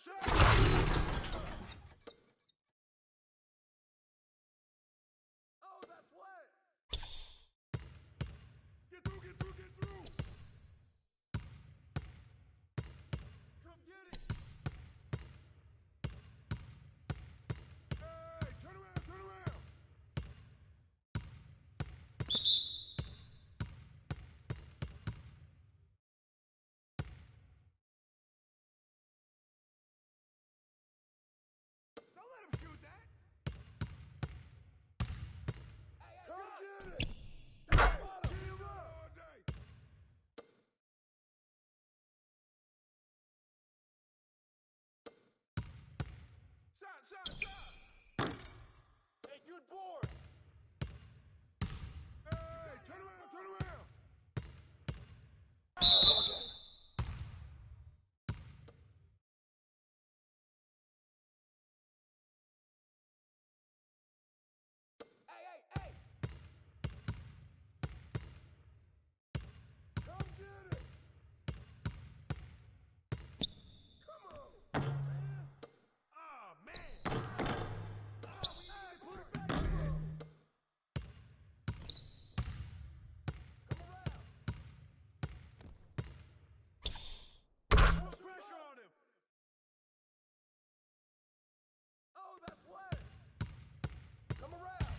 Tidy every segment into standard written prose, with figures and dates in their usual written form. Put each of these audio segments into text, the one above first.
Oh, that's wet! Get through, get through, get through! Come get it! Hey, turn around, turn around! Don't let him shoot that! Come get it! Get him up! All day! Shot, shot, shot! Hey, good board! Hey, turn around, turn around! Hey, hey, hey! Come get it! Come on, man! Oh, man! Oh, hey, put it back in! Come around! Put pressure on him! Oh, that's wet! Come around!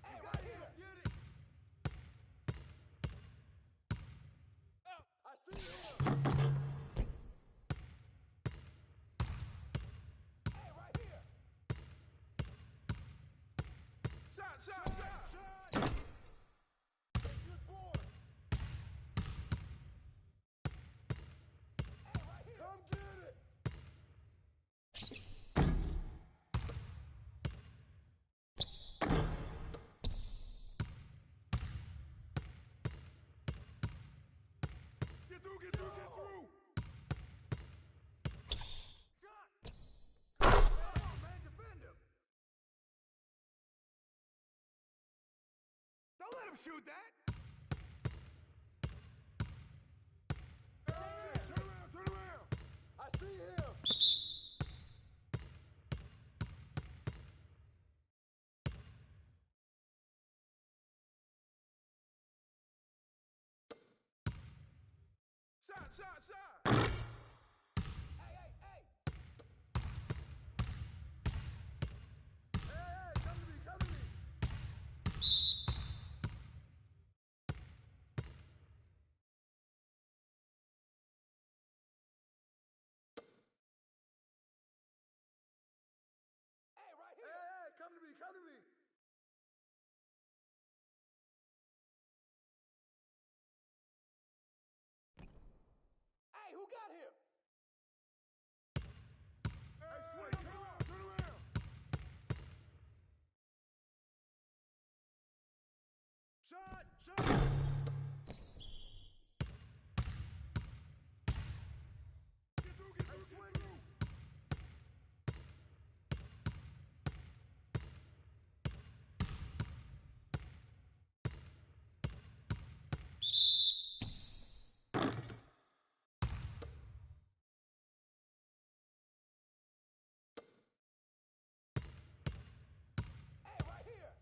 Hey, right here! Get it! I see him! Hey, right here! Shot, shot, shot! Hey, good board! Hey, right here! Come get it! Get through, get through, get through! Shot! Come on, man, defend him! Don't let him shoot that! Hey, turn around, turn around! I see him! Shot, shot, shot! Hey, hey, hey! Hey, hey, come to me, come to me! shot. Get through, get through, get through. Hey, right here!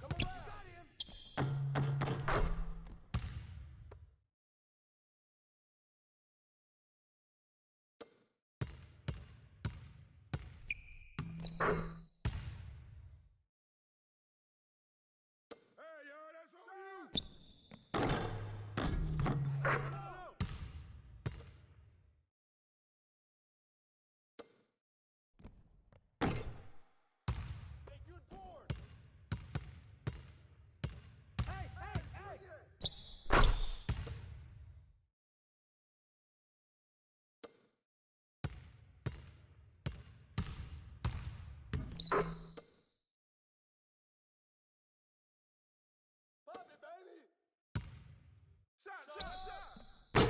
Come around! Got him. Hey, yo, that's on you. No. Hey, good board! Hey, hey, hey. Pop it, baby! Shot, Shut shot, up. shot.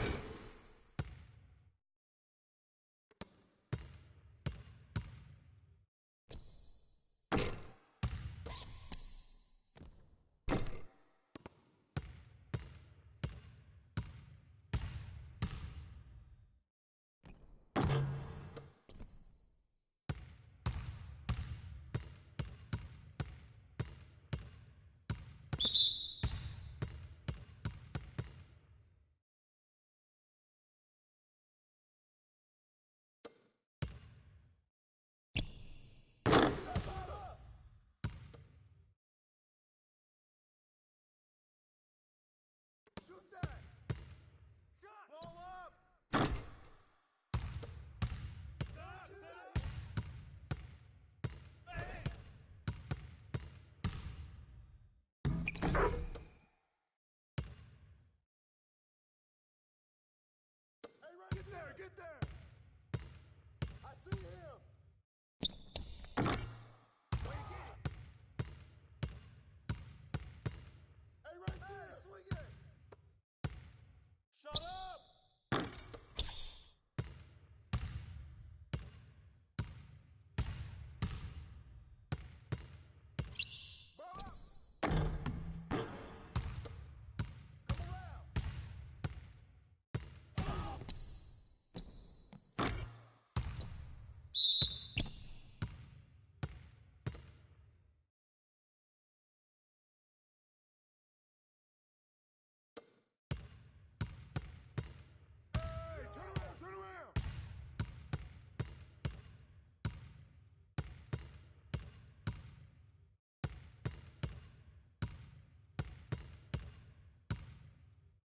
Shut up! Shoot that. Shot. Ball up! Set up, Get set it. up. Hey. Hey, right Get there, get there. I see him! Where you get it? Hey, right Hey, there! swing it. Shut up! Ball up. Come around! Hey, turn around, turn around.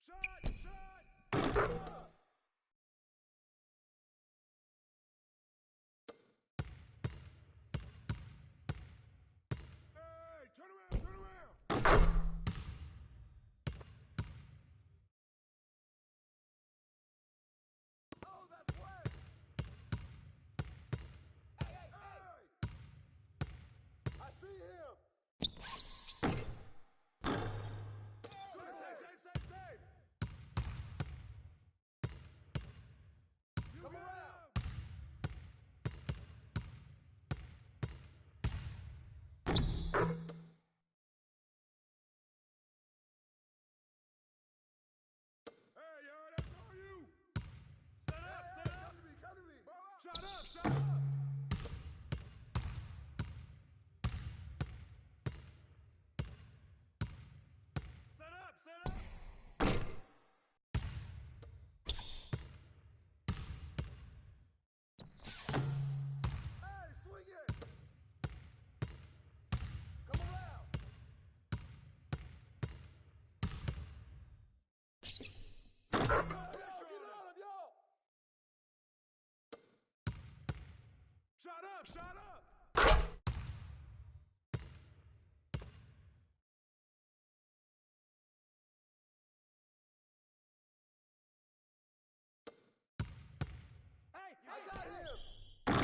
Shot, shot. Shut up! Hey, turn around, turn around. Oh, that's wet. Hey, hey, hey! Hey. I see him! Save, save, save, save. You Come got around. him. Hey, yo, that's on you. Set up, Hey, set hey, up. come to me, come to me! Ball up. Shot up, shot up. Set up, set up. Hey, swing it. Come around! Yo, get on him, yo! Shot up, shot up. Hey, I hey, got hey. him!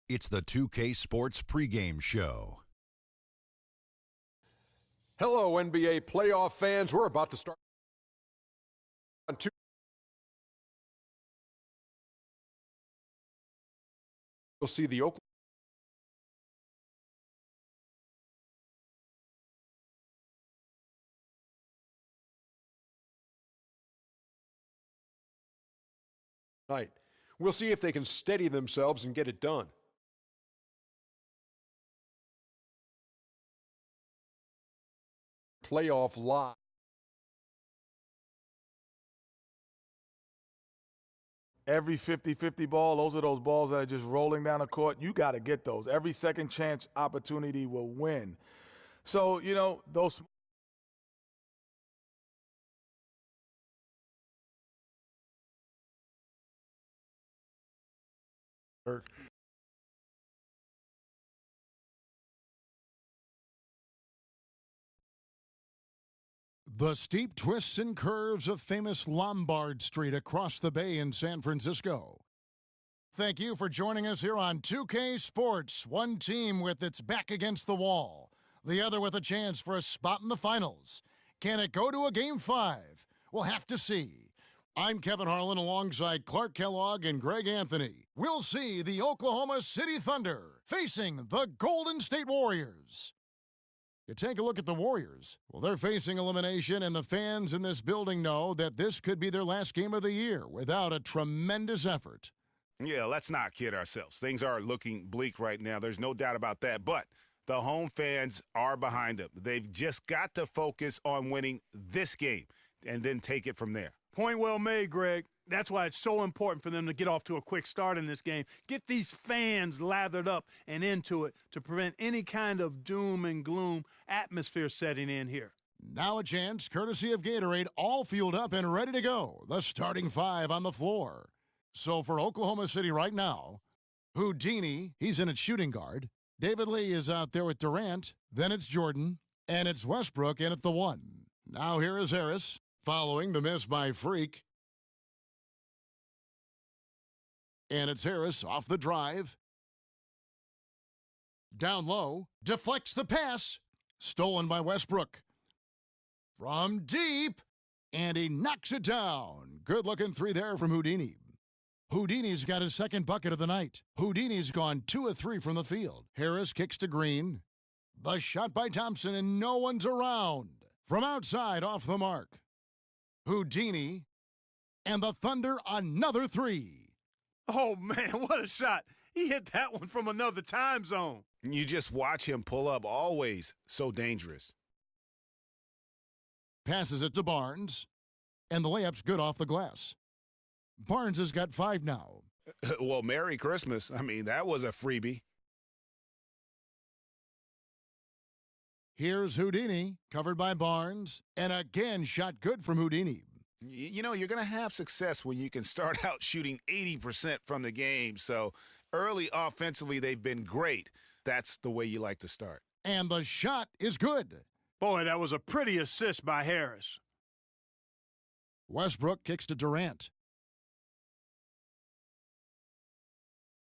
It's the 2K Sports pregame show. Hello, NBA playoff fans. We're about to start on two. You'll see the Oakland night. We'll see if they can steady themselves and get it done. Playoff live. Every 50-50 ball, those are those balls that are just rolling down the court. You got to get those. Every second chance opportunity will win. So, you know, those – The steep twists and curves of famous Lombard Street across the bay in San Francisco. Thank you for joining us here on 2K Sports. One team with its back against the wall, the other with a chance for a spot in the finals. Can it go to a Game 5? We'll have to see. I'm Kevin Harlan alongside Clark Kellogg and Greg Anthony. We'll see the Oklahoma City Thunder facing the Golden State Warriors. You take a look at the Warriors. Well, they're facing elimination, and the fans in this building know that this could be their last game of the year without a tremendous effort. Yeah, let's not kid ourselves. Things are looking bleak right now. There's no doubt about that. But the home fans are behind them. They've just got to focus on winning this game and then take it from there. Point well made, Greg. That's why it's so important for them to get off to a quick start in this game. Get these fans lathered up and into it to prevent any kind of doom and gloom atmosphere setting in here. Now a chance, courtesy of Gatorade, all fueled up and ready to go. The starting five on the floor. So for Oklahoma City right now, Houdini, he's in at shooting guard. David Lee is out there with Durant. Then it's Jordan. And it's Westbrook in at the one. Now here is Harris, following the miss by Freak. And it's Harris off the drive. Down low, deflects the pass. Stolen by Westbrook. From deep, and he knocks it down. Good-looking three there from Houdini. Houdini's got his second bucket of the night. Houdini's gone 2 of 3 from the field. Harris kicks to Green. The shot by Thompson, and no one's around. From outside, off the mark. Houdini, and the Thunder another three. Oh, man, what a shot. He hit that one from another time zone. You just watch him pull up, always so dangerous. Passes it to Barnes, and the layup's good off the glass. Barnes has got 5 now. Well, Merry Christmas. I mean, that was a freebie. Here's Houdini, covered by Barnes, and again shot good from Houdini. You know, you're going to have success when you can start out shooting 80% from the game. So early offensively, they've been great. That's the way you like to start. And the shot is good. Boy, that was a pretty assist by Harris. Westbrook kicks to Durant.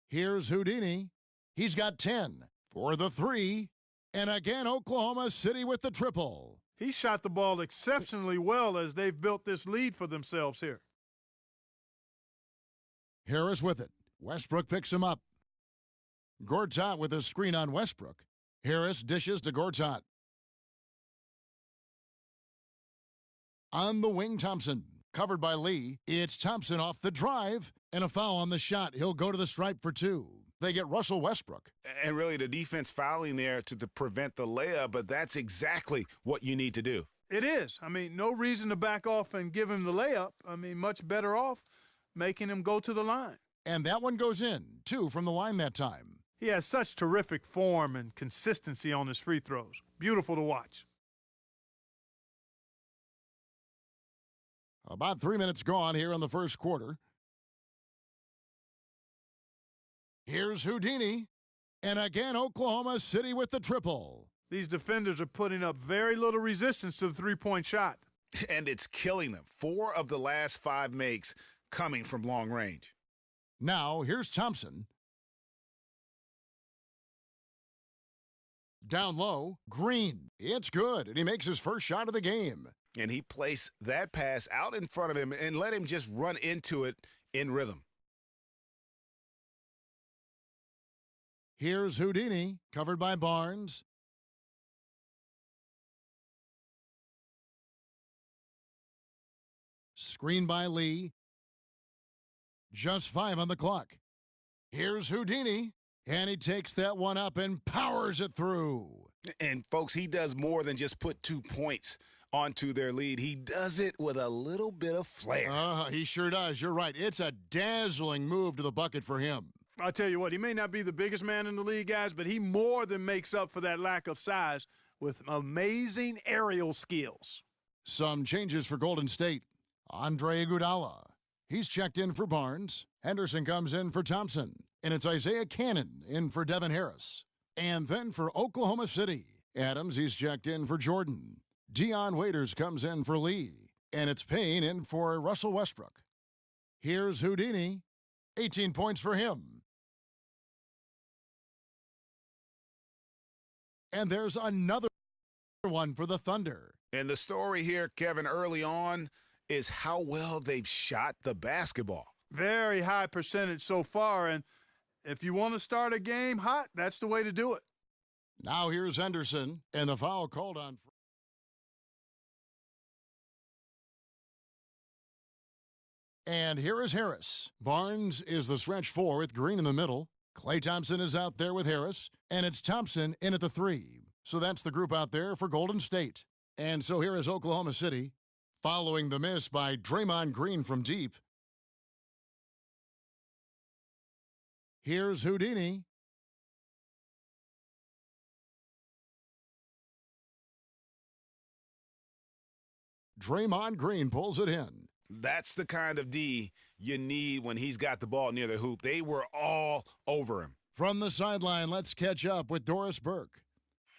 Here's Houdini. He's got 10 for the three. And again, Oklahoma City with the triple. He shot the ball exceptionally well as they've built this lead for themselves here. Harris with it. Westbrook picks him up. Gortat with a screen on Westbrook. Harris dishes to Gortat. On the wing, Thompson. Covered by Lee. It's Thompson off the drive. And a foul on the shot. He'll go to the stripe for 2. They get Russell Westbrook. And really the defense fouling there to prevent the layup, but that's exactly what you need to do. It is. I mean, no reason to back off and give him the layup. I mean, much better off making him go to the line. And that one goes in, 2 from the line that time. He has such terrific form and consistency on his free throws. Beautiful to watch. About 3 minutes gone here in the first quarter. Here's Houdini. And again, Oklahoma City with the triple. These defenders are putting up very little resistance to the three-point shot. And it's killing them. 4 of the last 5 makes coming from long range. Now, here's Thompson. Down low, Green. It's good, and he makes his first shot of the game. And he placed that pass out in front of him and let him just run into it in rhythm. Here's Houdini, covered by Barnes. Screen by Lee. Just 5 on the clock. Here's Houdini, and he takes that one up and powers it through. And, folks, he does more than just put 2 points onto their lead. He does it with a little bit of flair. He sure does. You're right. It's a dazzling move to the bucket for him. I'll tell you what, he may not be the biggest man in the league, guys, but he more than makes up for that lack of size with amazing aerial skills. Some changes for Golden State. Andre Iguodala. He's checked in for Barnes. Henderson comes in for Thompson. And it's Isaiah Cannon in for Devin Harris. And then for Oklahoma City, Adams, he's checked in for Jordan. Dion Waiters comes in for Lee. And it's Payne in for Russell Westbrook. Here's Houdini. 18 points for him. And there's another one for the Thunder. And the story here, Kevin, early on is how well they've shot the basketball. Very high percentage so far, and if you want to start a game hot, that's the way to do it. Now here's Henderson, and the foul called on. And here is Harris. Barnes is the stretch 4 with Green in the middle. Klay Thompson is out there with Harris, and it's Thompson in at the 3. So that's the group out there for Golden State. And so here is Oklahoma City, following the miss by Draymond Green from deep. Here's Houdini. Draymond Green pulls it in. That's the kind of D you need when he's got the ball near the hoop. They were all over him. From the sideline, let's catch up with Doris Burke.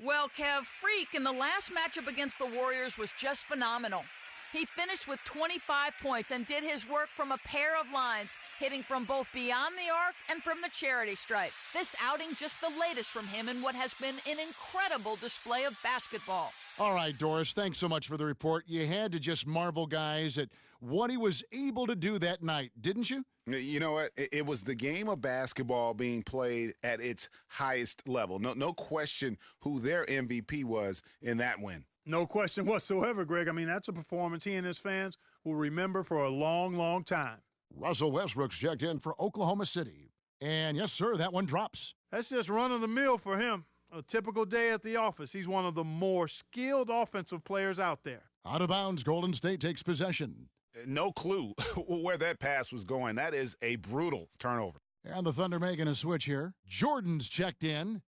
Well, Kev, Freak in the last matchup against the Warriors was just phenomenal. He finished with 25 points and did his work from a pair of lines, hitting from both beyond the arc and from the charity stripe. This outing just the latest from him in what has been an incredible display of basketball. All right, Doris, thanks so much for the report. You had to just marvel, guys, at what he was able to do that night, didn't you? You know what? It was the game of basketball being played at its highest level. No question who their MVP was in that win. No question whatsoever, Greg. I mean, that's a performance he and his fans will remember for a long, long time. Russell Westbrook's checked in for Oklahoma City. And yes, sir, that one drops. That's just run-of-the-mill for him. A typical day at the office. He's one of the more skilled offensive players out there. Out of bounds, Golden State takes possession. No clue where that pass was going. That is a brutal turnover. And the Thunder making a switch here. Jordan's checked in.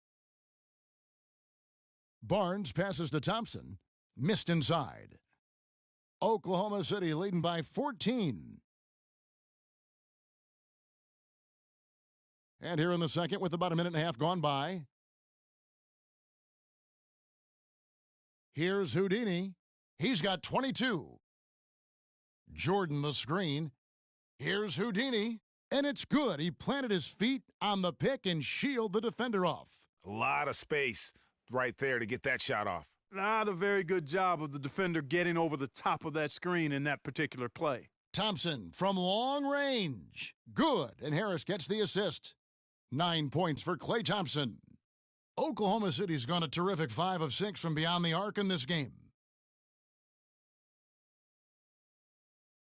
Barnes passes to Thompson. Missed inside. Oklahoma City leading by 14. And here in the second with about a minute and a half gone by. Here's Houdini. He's got 22. Jordan the screen. Here's Houdini. And it's good. He planted his feet on the pick and shielded the defender off. A lot of space right there to get that shot off. Not a very good job of the defender getting over the top of that screen in that particular play. Thompson from long range. Good. And Harris gets the assist. 9 points for Klay Thompson. Oklahoma City's gone a terrific 5 of 6 from beyond the arc in this game.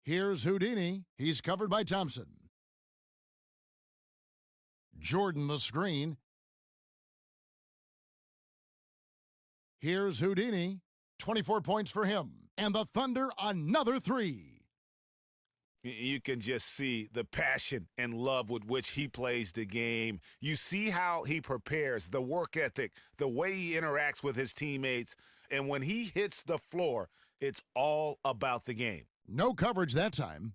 Here's Houdini. He's covered by Thompson. Jordan the screen. Here's Houdini. 24 points for him. And the Thunder another 3. You can just see the passion and love with which he plays the game. You see how he prepares, the work ethic, the way he interacts with his teammates. And when he hits the floor, it's all about the game. No coverage that time.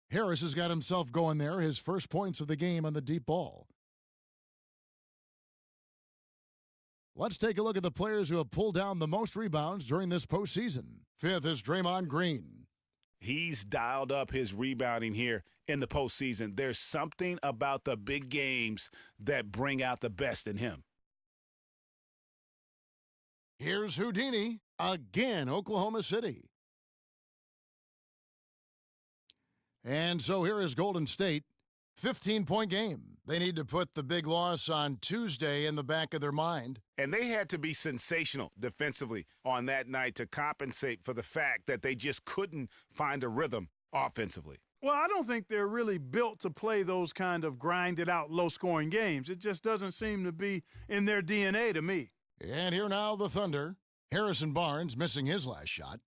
Harris has got himself going there, his first points of the game on the deep ball. Let's take a look at the players who have pulled down the most rebounds during this postseason. 5th is Draymond Green. He's dialed up his rebounding here in the postseason. There's something about the big games that bring out the best in him. Here's Houdini. Again, Oklahoma City. And so here is Golden State. 15-point game. They need to put the big loss on Tuesday in the back of their mind. And they had to be sensational defensively on that night to compensate for the fact that they just couldn't find a rhythm offensively. Well, I don't think they're really built to play those kind of grinded-out, low-scoring games. It just doesn't seem to be in their DNA to me. And here now the Thunder. Harrison Barnes missing his last shot.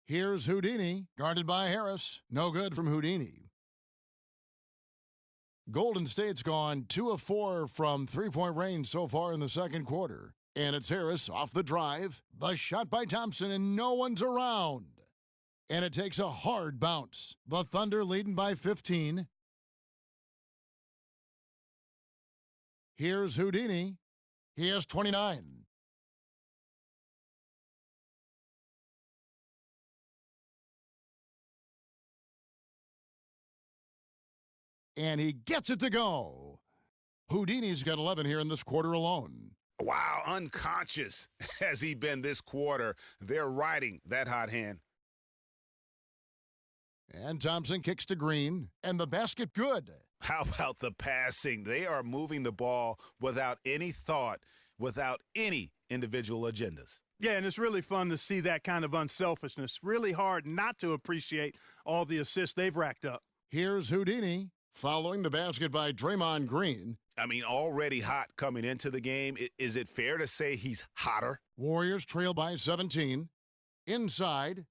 Here's Houdini, guarded by Harris. No good from Houdini. Golden State's gone 2 of 4 from three-point range so far in the second quarter. And it's Harris off the drive. The shot by Thompson, and no one's around. And it takes a hard bounce. The Thunder leading by 15. Here's Houdini. He has 29. And he gets it to go. Houdini's got 11 here in this quarter alone. Wow, unconscious has he been this quarter. They're riding that hot hand. And Thompson kicks to Green, and the basket good. How about the passing? They are moving the ball without any thought, without any individual agendas. Yeah, and it's really fun to see that kind of unselfishness. Really hard not to appreciate all the assists they've racked up. Here's Houdini, following the basket by Draymond Green. I mean, already hot coming into the game. Is it fair to say he's hotter? Warriors trail by 17. Inside,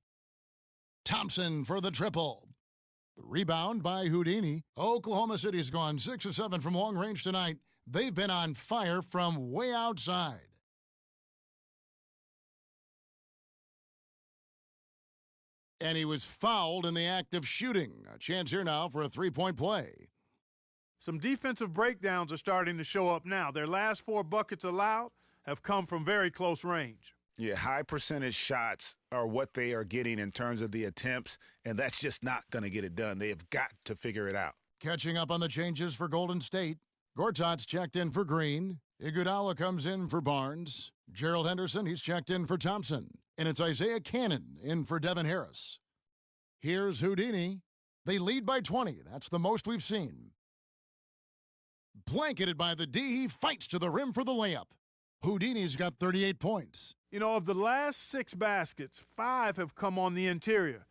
Thompson for the triple. The rebound by Houdini. Oklahoma City's gone 6 of 7 from long range tonight. They've been on fire from way outside. And he was fouled in the act of shooting. A chance here now for a three-point play. Some defensive breakdowns are starting to show up now. Their last 4 buckets allowed have come from very close range. Yeah, high percentage shots are what they are getting in terms of the attempts, and that's just not going to get it done. They have got to figure it out. Catching up on the changes for Golden State. Gortat's checked in for Green. Iguodala comes in for Barnes. Gerald Henderson, he's checked in for Thompson. And it's Isaiah Cannon in for Devin Harris. Here's Houdini. They lead by 20. That's the most we've seen. Blanketed by the D, he fights to the rim for the layup. Houdini's got 38 points. You know, of the last 6 baskets, 5 have come on the interior.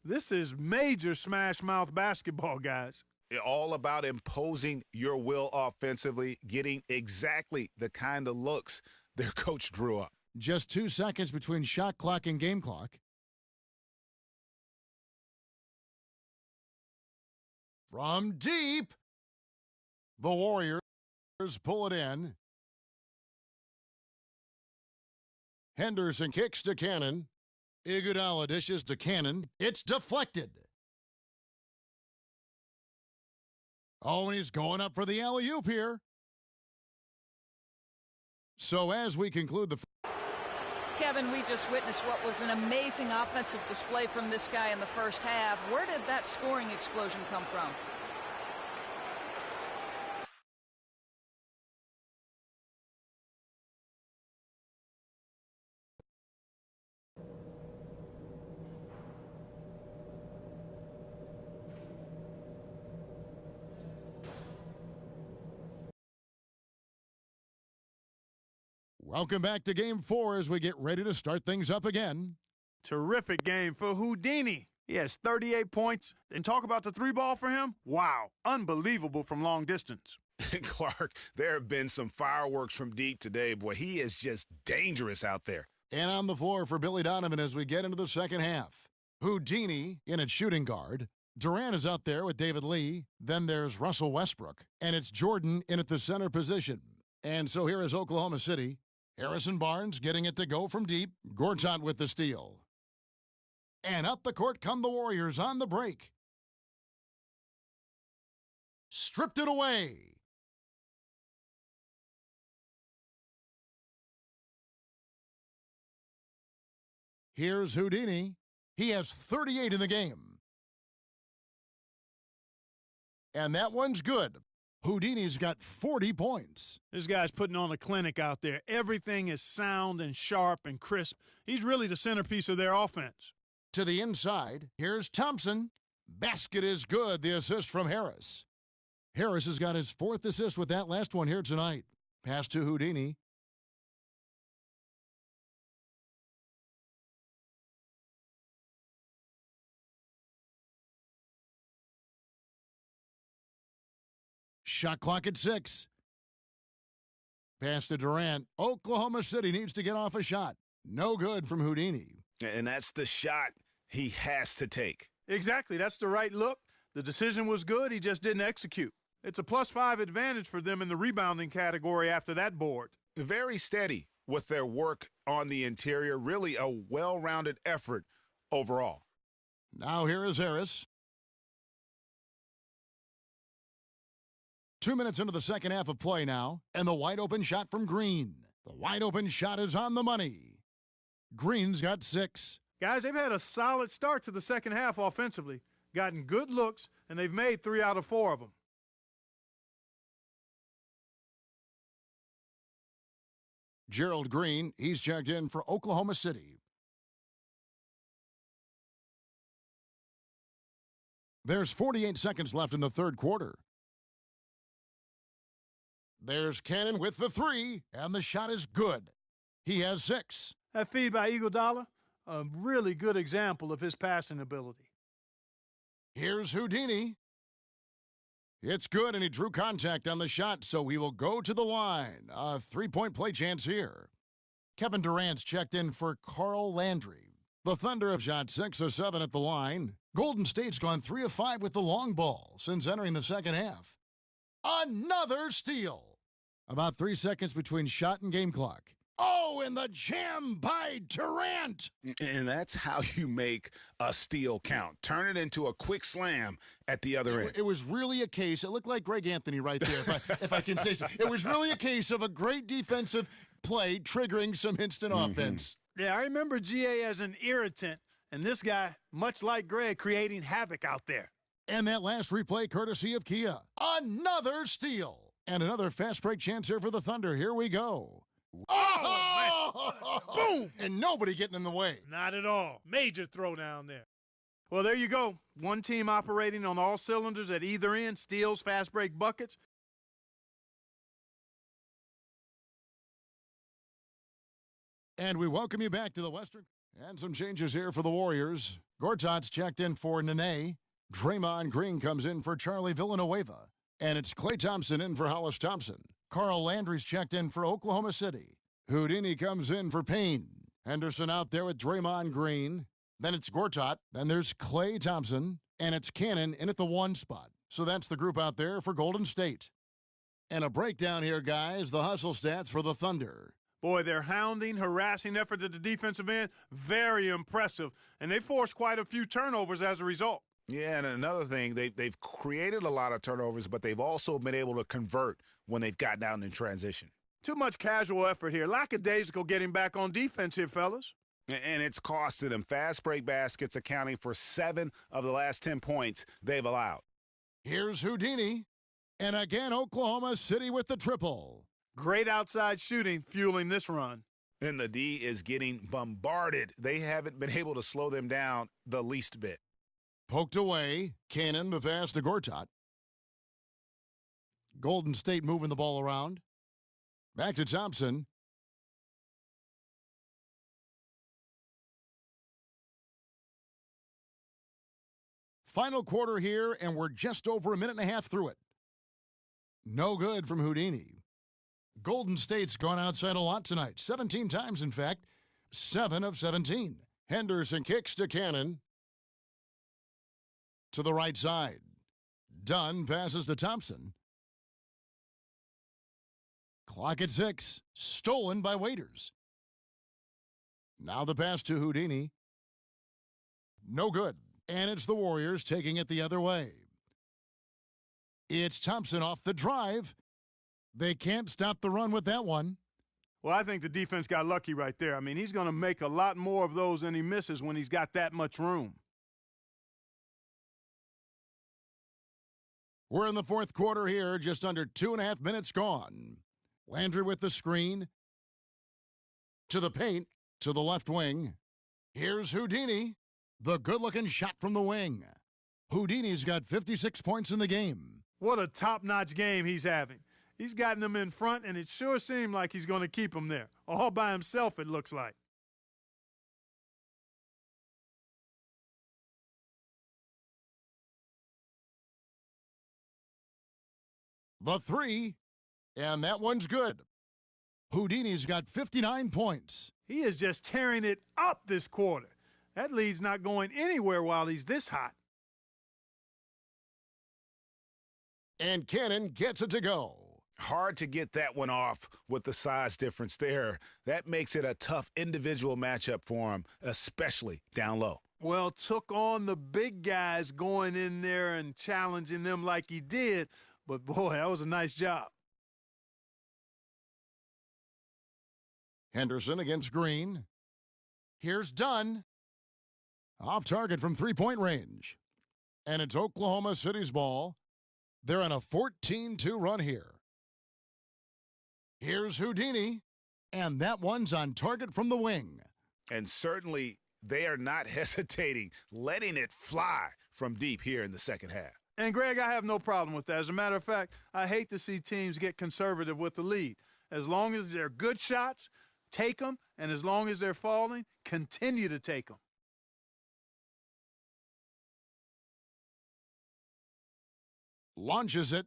This is major smash mouth basketball, guys. All about imposing your will offensively, getting exactly the kind of looks their coach drew up. Just 2 seconds between shot clock and game clock. From deep, the Warriors pull it in. Henderson kicks to Cannon. Iguodala dishes to Cannon. It's deflected. Oh, and he's going up for the alley-oop here. So as we conclude the... Kevin, we just witnessed what was an amazing offensive display from this guy in the first half. Where did that scoring explosion come from? Welcome back to Game 4 as we get ready to start things up again. Terrific game for Houdini. He has 38 points. And talk about the 3-ball for him. Wow, unbelievable from long distance. Clark, there have been some fireworks from deep today. Boy, he is just dangerous out there. And on the floor for Billy Donovan as we get into the second half. Houdini in at shooting guard. Durant is out there with David Lee. Then there's Russell Westbrook. And it's Jordan in at the center position. And so here is Oklahoma City. Harrison Barnes getting it to go from deep. Gortat with the steal. And up the court come the Warriors on the break. Stripped it away. Here's Houdini. He has 38 in the game. And that one's good. Houdini's got 40 points. This guy's putting on a clinic out there. Everything is sound and sharp and crisp. He's really the centerpiece of their offense. To the inside, here's Thompson. Basket is good, the assist from Harris. Harris has got his 4th assist with that last one here tonight. Pass to Houdini. Shot clock at 6. Pass to Durant. Oklahoma City needs to get off a shot. No good from Houdini. And that's the shot he has to take. Exactly. That's the right look. The decision was good. He just didn't execute. It's a +5 advantage for them in the rebounding category after that board. Very steady with their work on the interior. Really a well-rounded effort overall. Now here is Harris. 2 minutes into the second half of play now, and the wide-open shot from Green. The wide-open shot is on the money. Green's got 6. Guys, they've had a solid start to the second half offensively, gotten good looks, and they've made 3 out of 4 of them. Gerald Green, he's checked in for Oklahoma City. There's 48 seconds left in the third quarter. There's Cannon with the 3, and the shot is good. He has 6. That feed by Iguodala, a really good example of his passing ability. Here's Houdini. It's good, and he drew contact on the shot, so he will go to the line. A 3-point play chance here. Kevin Durant's checked in for Carl Landry. The Thunder have shot 6 of 7 at the line. Golden State's gone 3 of 5 with the long ball since entering the second half. Another steal. About 3 seconds between shot and game clock. Oh, and the jam by Durant. And that's how you make a steal count. Turn it into a quick slam at the other end. It was really a case. It looked like Greg Anthony right there, if I can say so. It was really a case of a great defensive play triggering some instant offense. Yeah, I remember GA as an irritant, and this guy, much like Greg, creating havoc out there. And that last replay courtesy of Kia. Another steal. And another fast break chance here for the Thunder. Here we go. Oh! Boom! And nobody getting in the way. Not at all. Major throwdown there. Well, there you go. One team operating on all cylinders at either end. Steals, fast break buckets. And we welcome you back to the Western. And some changes here for the Warriors. Gortat's checked in for Nene. Draymond Green comes in for Charlie Villanueva. And it's Klay Thompson in for Hollis Thompson. Carl Landry's checked in for Oklahoma City. Houdini comes in for Payne. Henderson out there with Draymond Green. Then it's Gortat. Then there's Klay Thompson. And it's Cannon in at the 1 spot. So that's the group out there for Golden State. And a breakdown here, guys. The hustle stats for the Thunder. Boy, their hounding, harassing effort at the defensive end, very impressive. And they forced quite a few turnovers as a result. Yeah, and another thing, they've created a lot of turnovers, but they've also been able to convert when they've gotten out in transition. Too much casual effort here. Lackadaisical getting back on defense here, fellas. And it's costed them. Fast break baskets accounting for 7 of the last 10 points they've allowed. Here's Houdini. And again, Oklahoma City with the triple. Great outside shooting fueling this run. And the D is getting bombarded. They haven't been able to slow them down the least bit. Poked away. Cannon, the pass to Gortat. Golden State moving the ball around. Back to Thompson. Final quarter here, and we're just over a minute and a half through it. No good from Houdini. Golden State's gone outside a lot tonight. 17 times, in fact. 7 of 17. Henderson kicks to Cannon. To the right side. Dunn passes to Thompson. Clock at 6. Stolen by Waiters. Now the pass to Houdini. No good. And it's the Warriors taking it the other way. It's Thompson off the drive. They can't stop the run with that one. Well, I think the defense got lucky right there. I mean, he's going to make a lot more of those than he misses when he's got that much room. We're in the fourth quarter here, just under 2.5 minutes gone. Landry with the screen. To the paint, to the left wing. Here's Houdini. The good-looking shot from the wing. Houdini's got 56 points in the game. What a top-notch game he's having. He's gotten them in front, and it sure seemed like he's going to keep them there. All by himself, it looks like. The three, and that one's good. Houdini's got 59 points. He is just tearing it up this quarter. That lead's not going anywhere while he's this hot. And Cannon gets it to go. Hard to get that one off with the size difference there. That makes it a tough individual matchup for him, especially down low. Well, took on the big guys going in there and challenging them like he did. But, boy, that was a nice job. Henderson against Green. Here's Dunn. Off target from three-point range. And it's Oklahoma City's ball. They're on a 14-2 run here. Here's Houdini. And that one's on target from the wing. And certainly they are not hesitating, letting it fly from deep here in the second half. And, Greg, I have no problem with that. As a matter of fact, I hate to see teams get conservative with the lead. As long as they're good shots, take them. And as long as they're falling, continue to take them. Launches it,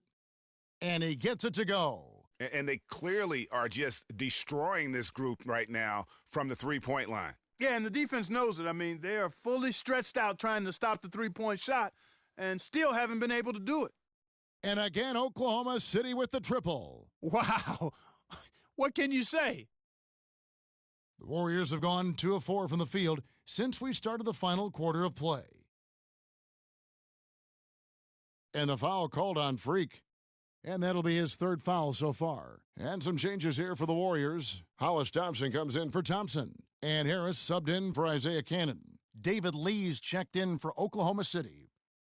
and he gets it to go. And they clearly are just destroying this group right now from the three-point line. Yeah, and the defense knows it. I mean, they are fully stretched out trying to stop the three-point shot and still haven't been able to do it. And again, Oklahoma City with the triple. Wow. What can you say? The Warriors have gone 2 of 4 from the field since we started the final quarter of play. And the foul called on Freak. And that'll be his third foul so far. And some changes here for the Warriors. Hollis Thompson comes in for Thompson. And Harris subbed in for Isaiah Cannon. David Lee's checked in for Oklahoma City.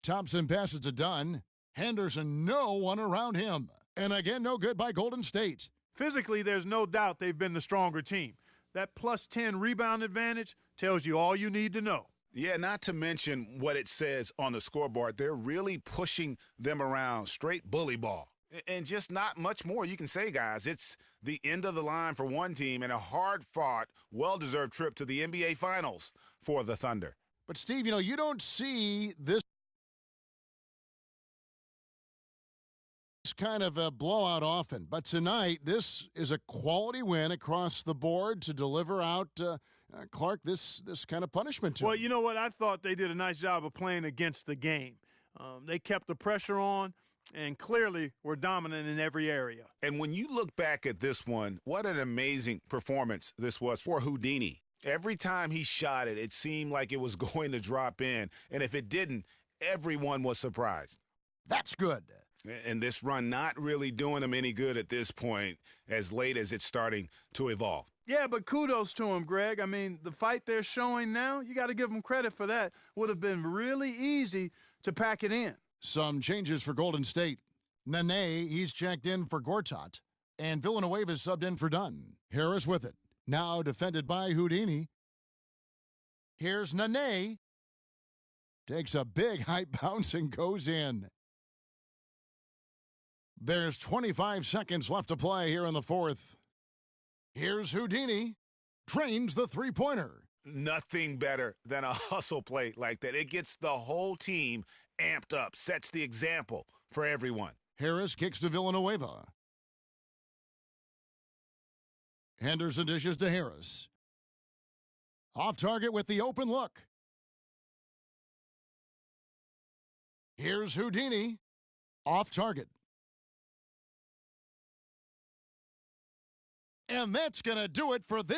Thompson passes to Dunn. Henderson, no one around him. And again, no good by Golden State. Physically, there's no doubt they've been the stronger team. That plus 10 rebound advantage tells you all you need to know. Yeah, not to mention what it says on the scoreboard. They're really pushing them around, straight bully ball. And just not much more you can say, guys. It's the end of the line for one team and a hard-fought, well-deserved trip to the NBA Finals for the Thunder. But, Steve, you don't see this kind of a blowout often. But tonight, this is a quality win across the board to deliver out Clark this kind of punishment to Well, him. you know what? I thought they did a nice job of playing against the game. They kept the pressure on and clearly were dominant in every area. And when you look back at this one, what an amazing performance this was for Houdini. Every time he shot it, it seemed like it was going to drop in. And if it didn't, everyone was surprised. That's good. And this run not really doing them any good at this point, as late as it's starting to evolve. Yeah, but kudos to him, Greg. I mean, the fight they're showing now, you got to give them credit for that. Would have been really easy to pack it in. Some changes for Golden State. Nene, he's checked in for Gortat. And Villanueva subbed in for Dunn. Harris with it. Now defended by Houdini. Here's Nene. Takes a big high bounce and goes in. There's 25 seconds left to play here in the fourth. Here's Houdini. Trains the three-pointer. Nothing better than a hustle play like that. It gets the whole team amped up, sets the example for everyone. Harris kicks to Villanueva. Henderson dishes to Harris. Off target with the open look. Here's Houdini. Off target. And that's going to do it for this.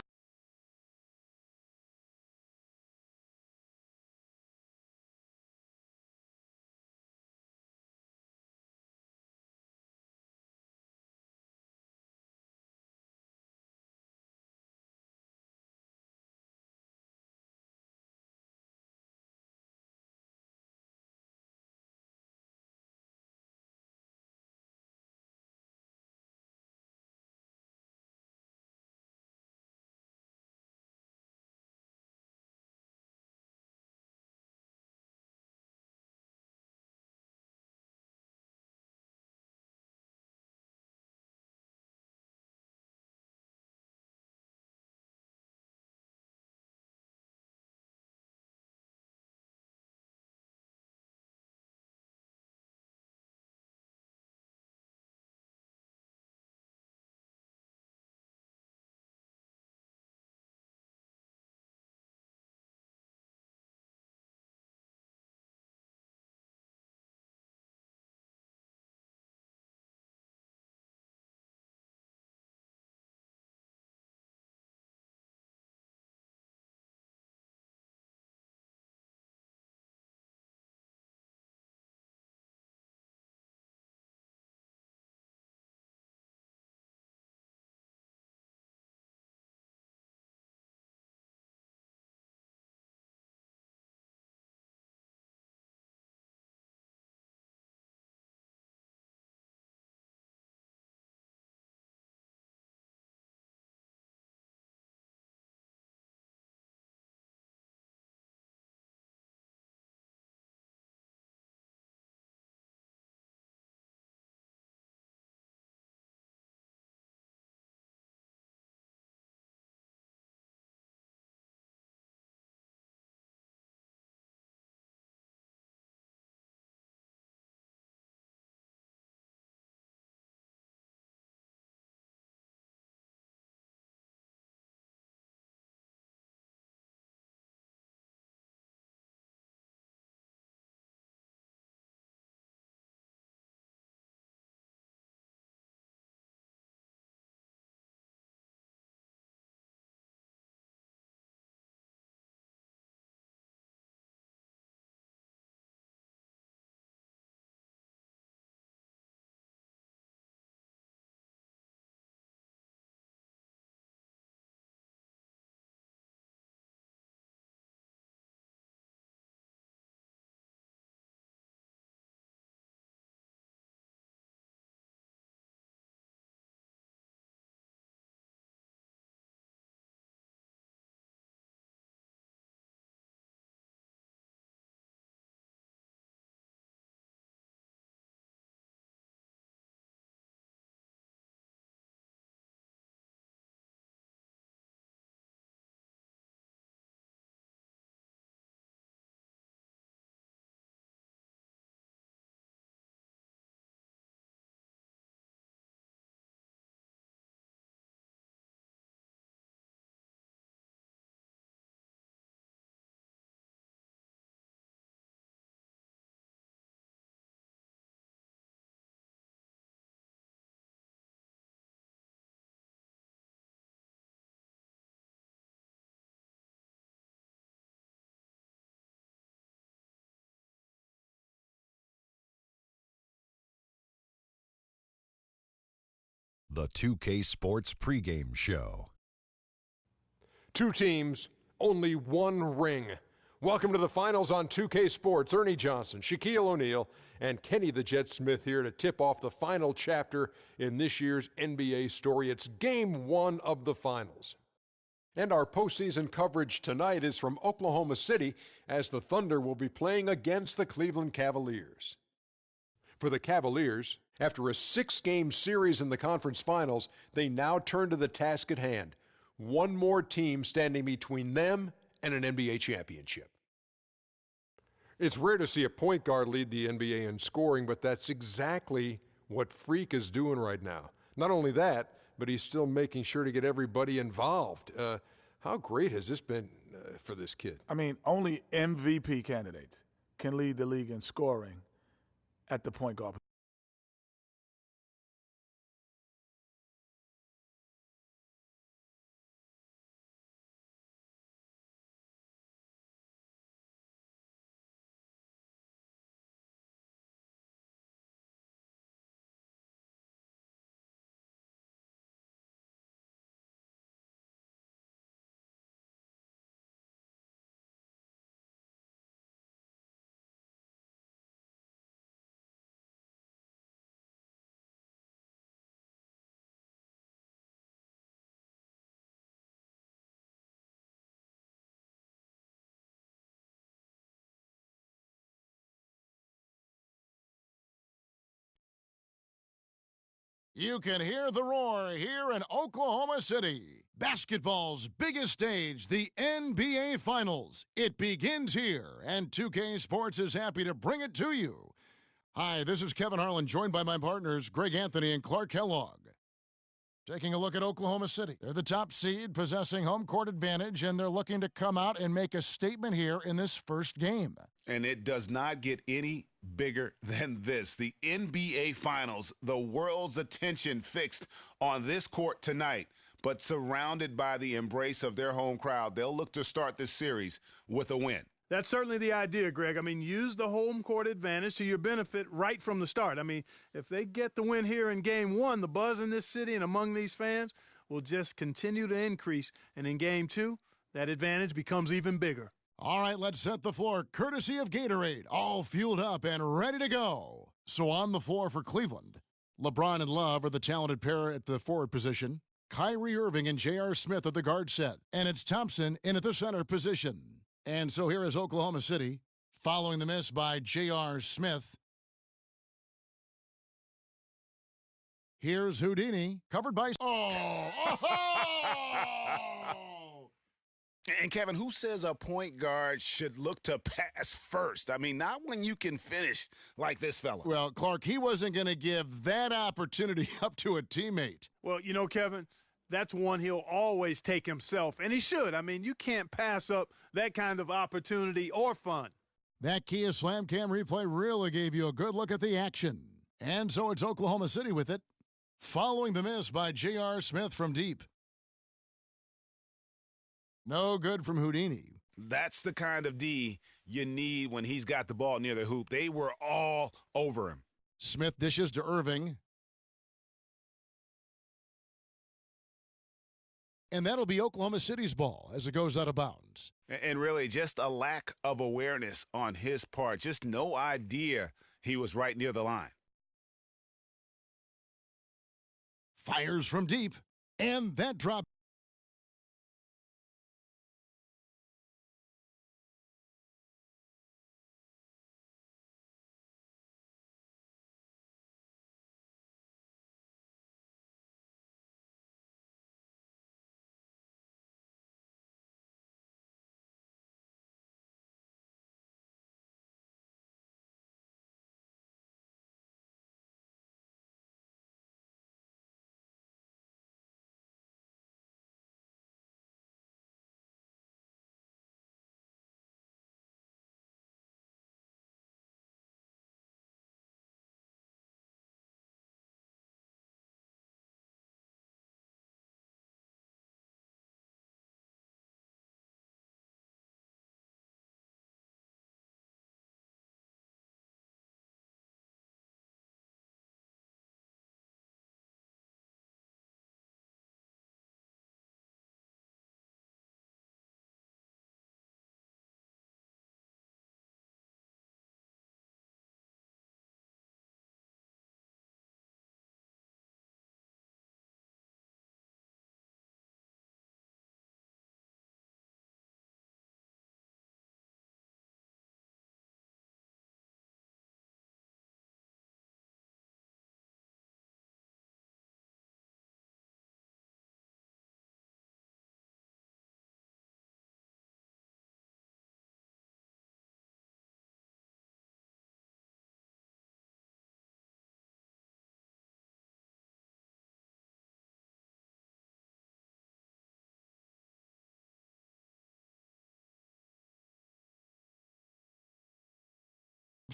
The 2K Sports pregame show. Two teams, only one ring. Welcome to the finals on 2K Sports. Ernie Johnson, Shaquille O'Neal, and Kenny the Jet Smith here to tip off the final chapter in this year's NBA story. It's game one of the finals. And our postseason coverage tonight is from Oklahoma City as the Thunder will be playing against the Cleveland Cavaliers. For the Cavaliers, after a 6-game series in the conference finals, they now turn to the task at hand. One more team standing between them and an NBA championship. It's rare to see a point guard lead the NBA in scoring, but that's exactly what Freak is doing right now. Not only that, but he's still making sure to get everybody involved. How great has this been for this kid? I mean, only MVP candidates can lead the league in scoring at the point guard. You can hear the roar here in Oklahoma City. Basketball's biggest stage, the NBA Finals. It begins here, and 2K Sports is happy to bring it to you. Hi, this is Kevin Harlan, joined by my partners, Greg Anthony and Clark Kellogg. Taking a look at Oklahoma City. They're the top seed, possessing home court advantage, and they're looking to come out and make a statement here in this first game. And it does not get any bigger than this. The NBA Finals, the world's attention fixed on this court tonight, but surrounded by the embrace of their home crowd. They'll look to start this series with a win. That's certainly the idea, Greg. I mean, use the home court advantage to your benefit right from the start. I mean, if they get the win here in game one, the buzz in this city and among these fans will just continue to increase. And in game two, that advantage becomes even bigger. All right, let's set the floor, courtesy of Gatorade, all fueled up and ready to go. So on the floor for Cleveland, LeBron and Love are the talented pair at the forward position. Kyrie Irving and J.R. Smith at the guard set. And it's Thompson in at the center position. And so here is Oklahoma City, following the miss by J.R. Smith. Here's Houdini, covered by... And, Kevin, who says a point guard should look to pass first? I mean, not when you can finish like this fella. Well, Clark, he wasn't going to give that opportunity up to a teammate. Well, you know, Kevin, that's one he'll always take himself, and he should. I mean, you can't pass up that kind of opportunity or fun. That Kia Slam Cam replay really gave you a good look at the action. And so it's Oklahoma City with it, following the miss by J.R. Smith from deep. No good from Houdini. That's the kind of D you need when he's got the ball near the hoop. They were all over him. Smith dishes to Irving. And that'll be Oklahoma City's ball as it goes out of bounds. And really just a lack of awareness on his part. Just no idea he was right near the line. Fires from deep. And that drop.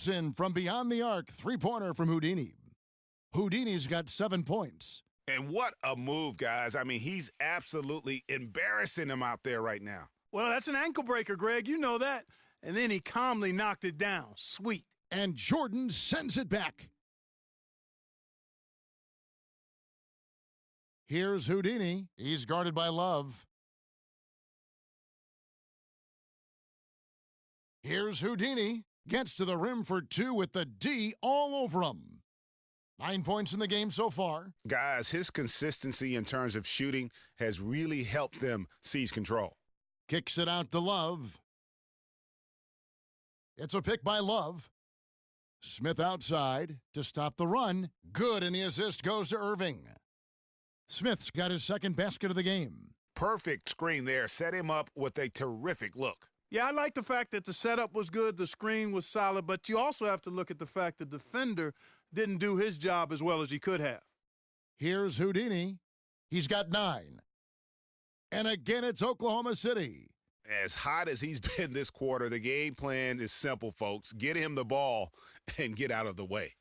In from beyond the arc, three-pointer from Houdini. Houdini's got 7 points. And what a move, guys. I mean, he's absolutely embarrassing him out there right now. Well, that's an ankle breaker, Greg. You know that. And then he calmly knocked it down. Sweet. And Jordan sends it back. Here's Houdini. He's guarded by Love. Here's Houdini. Gets to the rim for two with the D all over him. 9 points in the game so far. Guys, his consistency in terms of shooting has really helped them seize control. Kicks it out to Love. It's a pick by Love. Smith outside to stop the run. Good, and the assist goes to Irving. Smith's got his second basket of the game. Perfect screen there. Set him up with a terrific look. Yeah, I like the fact that the setup was good, the screen was solid, but you also have to look at the fact the defender didn't do his job as well as he could have. Here's Houdini. He's got 9. And again, it's Oklahoma City. As hot as he's been this quarter, the game plan is simple, folks. Get him the ball and get out of the way.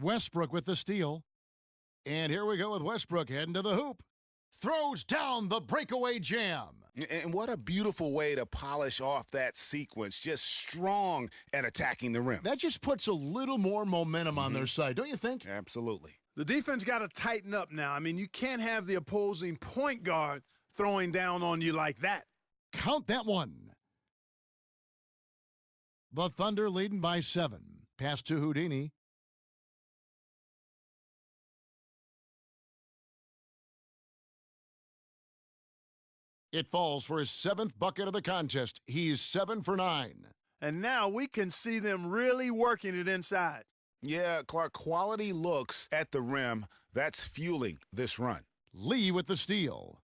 Westbrook with the steal. And here we go with Westbrook heading to the hoop. Throws down the breakaway jam. And what a beautiful way to polish off that sequence. Just strong at attacking the rim. That just puts a little more momentum on their side, don't you think? Absolutely. The defense got to tighten up now. I mean, you can't have the opposing point guard throwing down on you like that. Count that one. The Thunder leading by 7. Pass to Houdini. It falls for his 7th bucket of the contest. He's 7 for 9. And now we can see them really working it inside. Yeah, Clark, quality looks at the rim. That's fueling this run. Lee with the steal.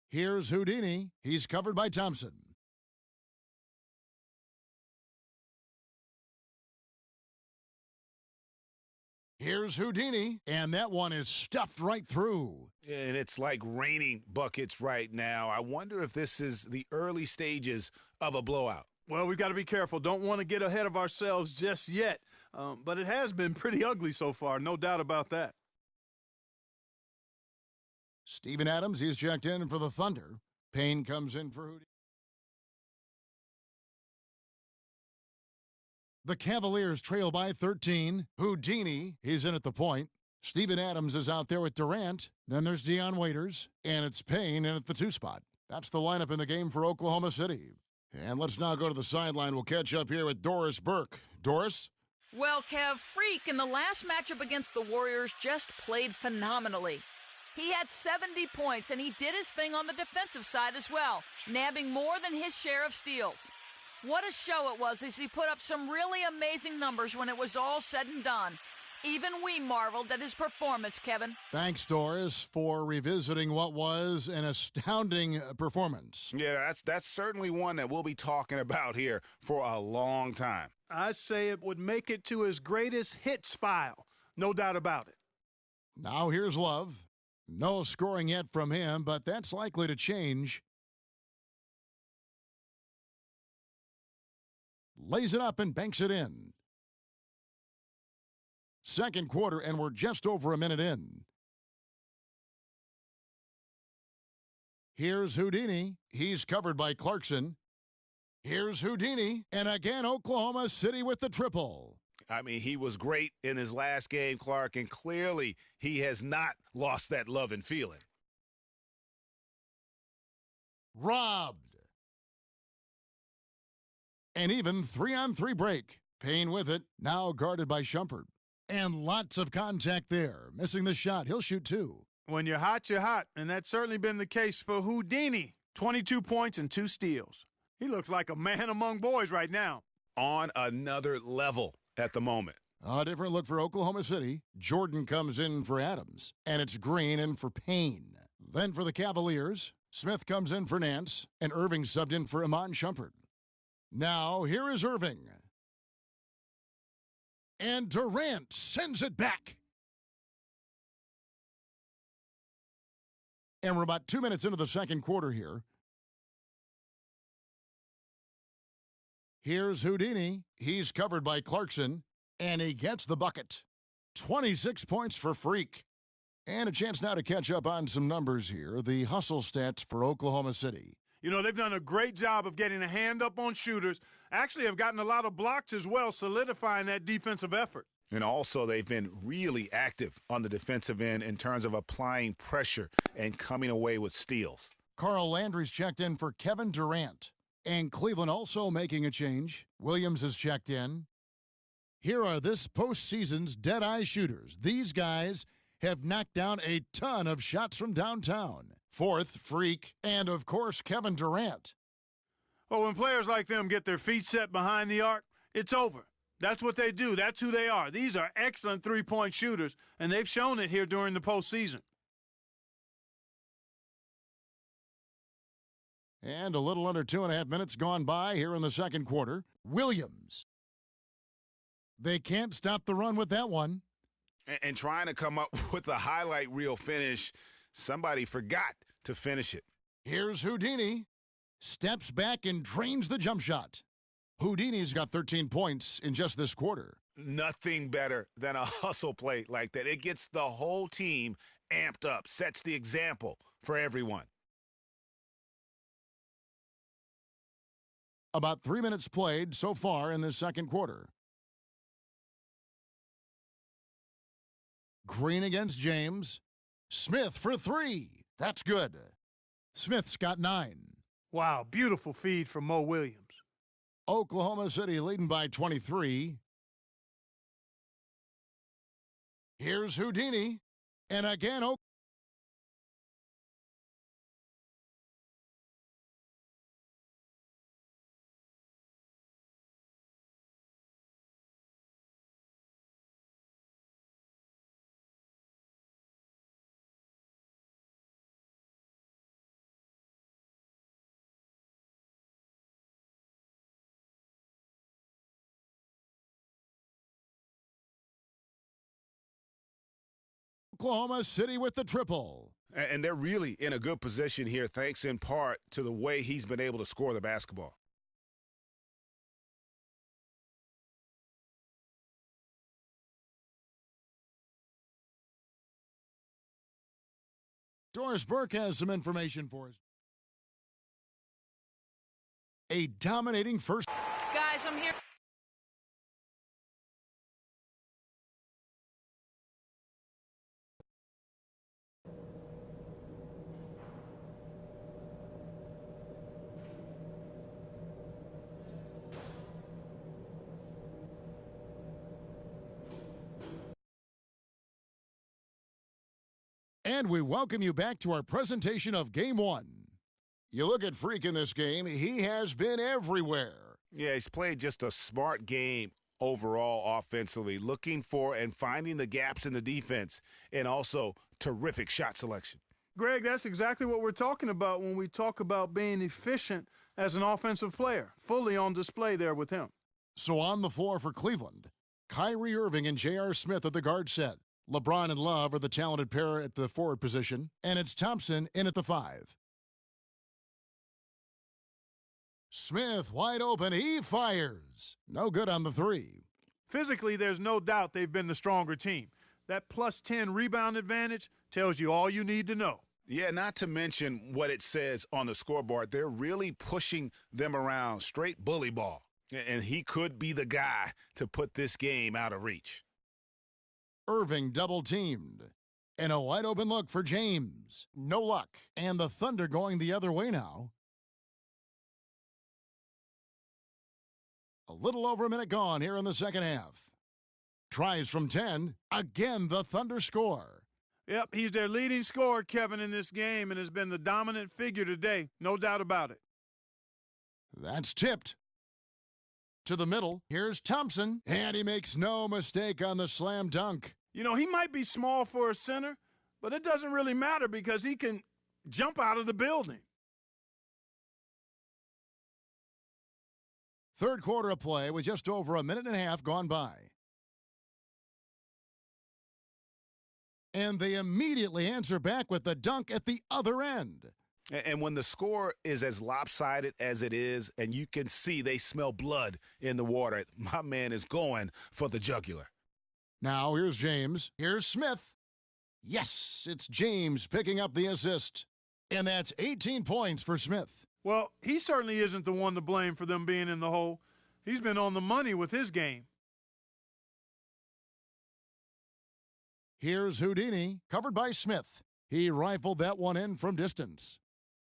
Here's Houdini. He's covered by Thompson. Here's Houdini, and that one is stuffed right through. And it's like raining buckets right now. I wonder if this is the early stages of a blowout. Well, we've got to be careful. Don't want to get ahead of ourselves just yet. But it has been pretty ugly so far, no doubt about that. Steven Adams, he's checked in for the Thunder. Payne comes in for Houdini. The Cavaliers trail by 13. Houdini, he's in at the point. Steven Adams is out there with Durant. Then there's Dion Waiters. And it's Payne in at the 2 spot. That's the lineup in the game for Oklahoma City. And let's now go to the sideline. We'll catch up here with Doris Burke. Doris? Well, Kev, Freak in the last matchup against the Warriors just played phenomenally. He had 70 points, and he did his thing on the defensive side as well, nabbing more than his share of steals. What a show it was as he put up some really amazing numbers when it was all said and done. Even we marveled at his performance, Kevin. Thanks, Doris, for revisiting what was an astounding performance. Yeah, that's certainly one that we'll be talking about here for a long time. I say it would make it to his greatest hits file. No doubt about it. Now here's Love. No scoring yet from him, but that's likely to change. Lays it up and banks it in. Second quarter, and we're just over a minute in. Here's Houdini. He's covered by Clarkson. Here's Houdini, and again Oklahoma City with the triple. I mean, he was great in his last game, Clark, and clearly he has not lost that love and feeling. Robbed. And even 3-on-3 break. Payne with it, now guarded by Shumpert. And lots of contact there. Missing the shot. He'll shoot 2. When you're hot, and that's certainly been the case for Houdini. 22 points and 2 steals. He looks like a man among boys right now. On another level at the moment. A different look for Oklahoma City. Jordan comes in for Adams, and it's Green in for Payne. Then for the Cavaliers, Smith comes in for Nance, and Irving subbed in for Iman Shumpert. Now, here is Irving. And Durant sends it back. And we're about 2 minutes into the second quarter here. Here's Houdini. He's covered by Clarkson, and he gets the bucket. 26 points for Freak. And a chance now to catch up on some numbers here. The hustle stats for Oklahoma City. You know, they've done a great job of getting a hand up on shooters. Actually have gotten a lot of blocks as well, solidifying that defensive effort. And also, they've been really active on the defensive end in terms of applying pressure and coming away with steals. Carl Landry's checked in for Kevin Durant. And Cleveland also making a change. Williams has checked in. Here are this postseason's dead-eye shooters. These guys have knocked down a ton of shots from downtown. Fourth, Freak, and of course, Kevin Durant. Well, when players like them get their feet set behind the arc, it's over. That's what they do. That's who they are. These are excellent three-point shooters, and they've shown it here during the postseason. And a little under 2.5 minutes gone by here in the second quarter. Williams. They can't stop the run with that one. And trying to come up with a highlight reel finish, somebody forgot to finish it. Here's Houdini. Steps back and drains the jump shot. Houdini's got 13 points in just this quarter. Nothing better than a hustle play like that. It gets the whole team amped up, sets the example for everyone. About 3 minutes played so far in this second quarter. Green against James. Smith for three. That's good. Smith's got 9. Wow, beautiful feed from Mo Williams. Oklahoma City leading by 23. Here's Houdini. And again, Oklahoma City with the triple. And they're really in a good position here, thanks in part to the way he's been able to score the basketball. Doris Burke has some information for us. A dominating first. Guys, I'm here. And we welcome you back to our presentation of Game 1. You look at Freak in this game, he has been everywhere. Yeah, he's played just a smart game overall offensively, looking for and finding the gaps in the defense, and also terrific shot selection. Greg, that's exactly what we're talking about when we talk about being efficient as an offensive player. Fully on display there with him. So on the floor for Cleveland, Kyrie Irving and J.R. Smith at the guard set. LeBron and Love are the talented pair at the forward position, and it's Thompson in at the 5. Smith wide open, he fires. No good on the 3. Physically, there's no doubt they've been the stronger team. That plus 10 rebound advantage tells you all you need to know. Yeah, not to mention what it says on the scoreboard. They're really pushing them around, straight bully ball. And he could be the guy to put this game out of reach. Irving double-teamed. And a wide-open look for James. No luck. And the Thunder going the other way now. A little over a minute gone here in the second half. Tries from 10. Again, the Thunder score. Yep, he's their leading scorer, Kevin, in this game, and has been the dominant figure today. No doubt about it. That's tipped. To the middle, here's Thompson, and he makes no mistake on the slam dunk. You know, he might be small for a center, but it doesn't really matter because he can jump out of the building. Third quarter of play with just over a minute and a half gone by. And they immediately answer back with the dunk at the other end. And when the score is as lopsided as it is, and you can see they smell blood in the water, my man is going for the jugular. Now here's James. Here's Smith. Yes, it's James picking up the assist. And that's 18 points for Smith. Well, he certainly isn't the one to blame for them being in the hole. He's been on the money with his game. Here's Houdini, covered by Smith. He rifled that one in from distance.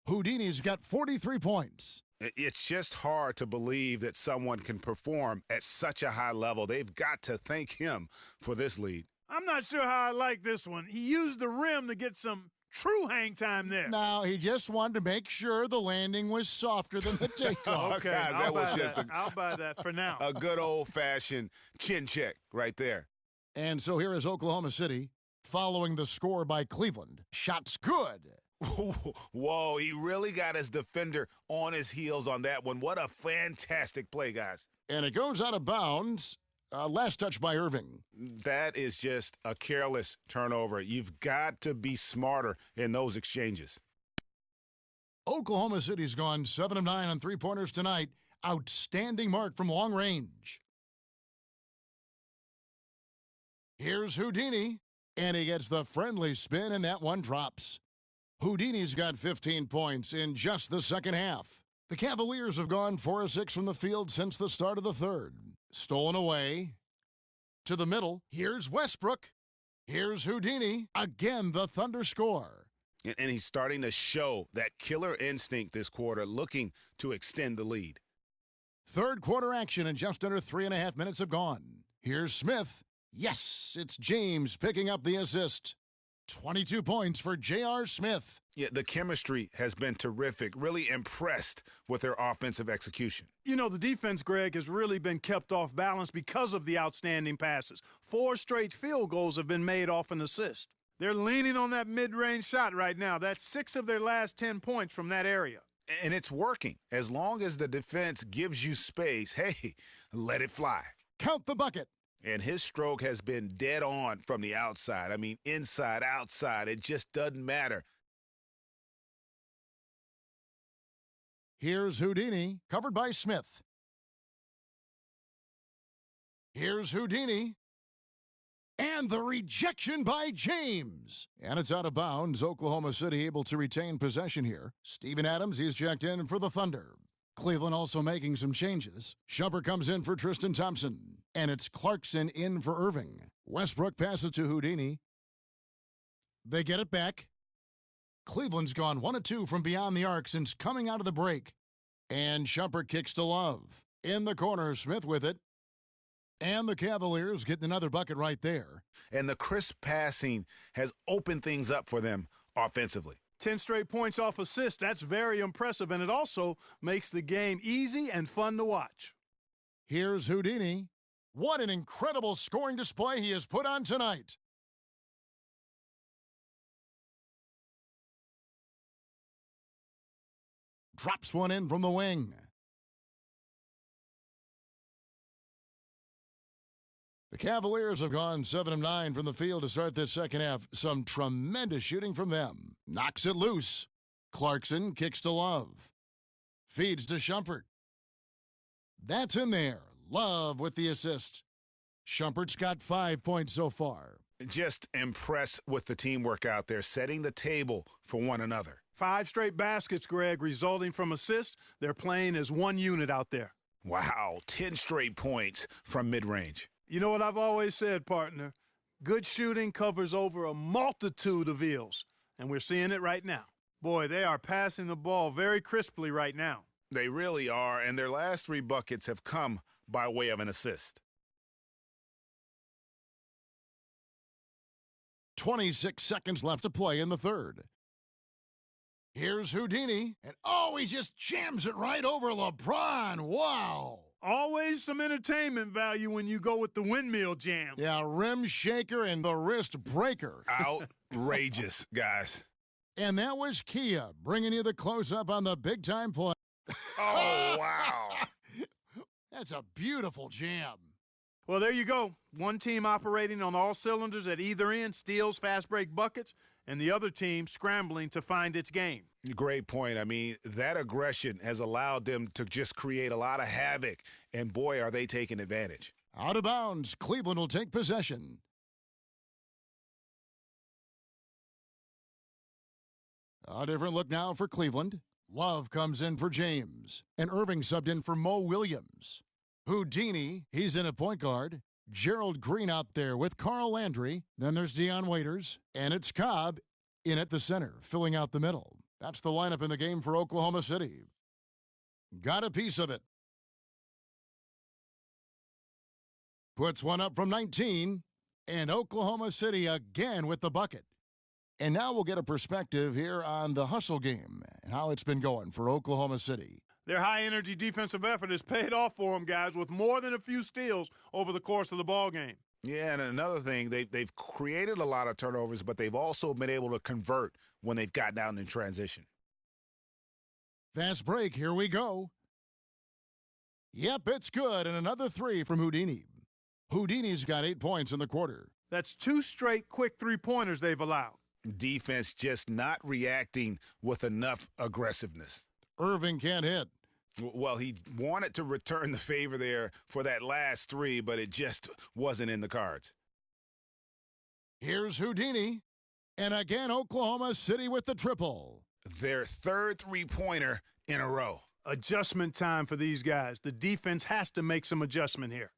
Houdini's got 43 points. It's just hard to believe that someone can perform at such a high level. They've got to thank him for this lead. I'm not sure how I like this one. He used the rim to get some true hang time there. Now, he just wanted to make sure the landing was softer than the takeoff. Okay, guys, that was just I'll buy that for now. a good old-fashioned chin check right there. And so here is Oklahoma City, following the score by Cleveland. Shots good. Whoa, he really got his defender on his heels on that one. What a fantastic play, guys. And it goes out of bounds. Last touch by Irving. That is just a careless turnover. You've got to be smarter in those exchanges. Oklahoma City's gone 7 of 9 on three-pointers tonight. Outstanding mark from long range. Here's Houdini, and he gets the friendly spin, and that one drops. Houdini's got 15 points in just the second half. The Cavaliers have gone 4 of 6 from the field since the start of the third. Stolen away. To the middle. Here's Westbrook. Here's Houdini. Again, the Thunder score. And he's starting to show that killer instinct this quarter, looking to extend the lead. Third quarter action, and just under 3.5 minutes have gone. Here's Smith. Yes, it's James picking up the assist. 22 points for J.R. Smith. Yeah, the chemistry has been terrific. Really impressed with their offensive execution. You know, the defense, Greg, has really been kept off balance because of the outstanding passes. 4 straight field goals have been made off an assist. They're leaning on that mid-range shot right now. That's 6 of their last 10 points from that area. And it's working. As long as the defense gives you space, hey, let it fly. Count the bucket. And his stroke has been dead on from the outside. I mean, inside, outside, it just doesn't matter. Here's Houdini, covered by Smith. Here's Houdini. And the rejection by James. And it's out of bounds. Oklahoma City able to retain possession here. Steven Adams, he's checked in for the Thunder. Cleveland also making some changes. Shumpert comes in for Tristan Thompson. And it's Clarkson in for Irving. Westbrook passes to Houdini. They get it back. Cleveland's gone 1 of 2 from beyond the arc since coming out of the break. And Shumpert kicks to Love. In the corner, Smith with it. And the Cavaliers getting another bucket right there. And the crisp passing has opened things up for them offensively. 10 straight points off assists. That's very impressive, and it also makes the game easy and fun to watch. Here's Houdini. What an incredible scoring display he has put on tonight. Drops one in from the wing. The Cavaliers have gone 7 of 9 from the field to start this second half. Some tremendous shooting from them. Knocks it loose. Clarkson kicks to Love. Feeds to Shumpert. That's in there. Love with the assist. Shumpert's got 5 points so far. Just impressed with the teamwork out there, setting the table for one another. 5 straight baskets, Greg, resulting from assists. They're playing as one unit out there. Wow, 10 straight points from mid-range. You know what I've always said, partner? Good shooting covers over a multitude of ills, and we're seeing it right now. Boy, they are passing the ball very crisply right now. They really are, and their last 3 buckets have come by way of an assist. 26 seconds left to play in the third. Here's Houdini, and he just jams it right over LeBron. Wow. Always some entertainment value when you go with the windmill jam. Yeah, rim shaker and the wrist breaker. Outrageous, guys. And that was Kia bringing you the close-up on the big-time play. Oh, wow. That's a beautiful jam. Well, there you go. One team operating on all cylinders at either end, steals, fast break buckets, and the other team scrambling to find its game. Great point. I mean, that aggression has allowed them to just create a lot of havoc, and boy, are they taking advantage. Out of bounds, Cleveland will take possession. A different look now for Cleveland. Love comes in for James, and Irving subbed in for Mo Williams. Houdini, he's in at point guard. Gerald Green out there with Carl Landry. Then there's Deion Waiters, and it's Cobb in at the center, filling out the middle. That's the lineup in the game for Oklahoma City. Got a piece of it. Puts one up from 19, and Oklahoma City again with the bucket. And now we'll get a perspective here on the hustle game and how it's been going for Oklahoma City. Their high-energy defensive effort has paid off for them, guys, with more than a few steals over the course of the ball game. Yeah, and another thing, they've created a lot of turnovers, but they've also been able to convert when they've gotten out in transition. Fast break, here we go. Yep, it's good, and another three from Houdini. Houdini's got 8 points in the quarter. That's 2 straight quick three-pointers they've allowed. Defense just not reacting with enough aggressiveness. Irving can't hit. Well, he wanted to return the favor there for that last three, but it just wasn't in the cards. Here's Houdini. And again, Oklahoma City with the triple. Their third three-pointer in a row. Adjustment time for these guys. The defense has to make some adjustment here.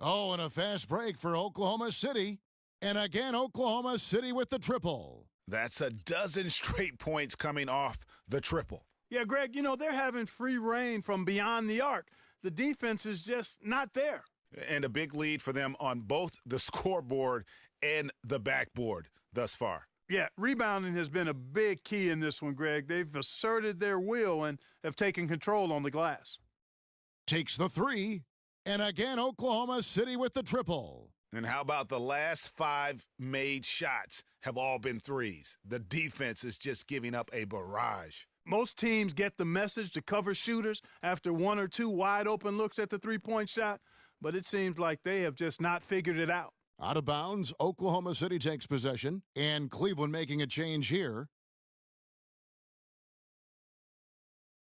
Oh, and a fast break for Oklahoma City. And again, Oklahoma City with the triple. That's a dozen straight points coming off the triple. Yeah, Greg, you know, they're having free reign from beyond the arc. The defense is just not there. And a big lead for them on both the scoreboard and the backboard thus far. Yeah, rebounding has been a big key in this one, Greg. They've asserted their will and have taken control on the glass. Takes the three. And again, Oklahoma City with the triple. And how about the last 5 made shots have all been threes? The defense is just giving up a barrage. Most teams get the message to cover shooters after 1 or 2 wide-open looks at the three-point shot, but it seems like they have just not figured it out. Out of bounds, Oklahoma City takes possession, and Cleveland making a change here.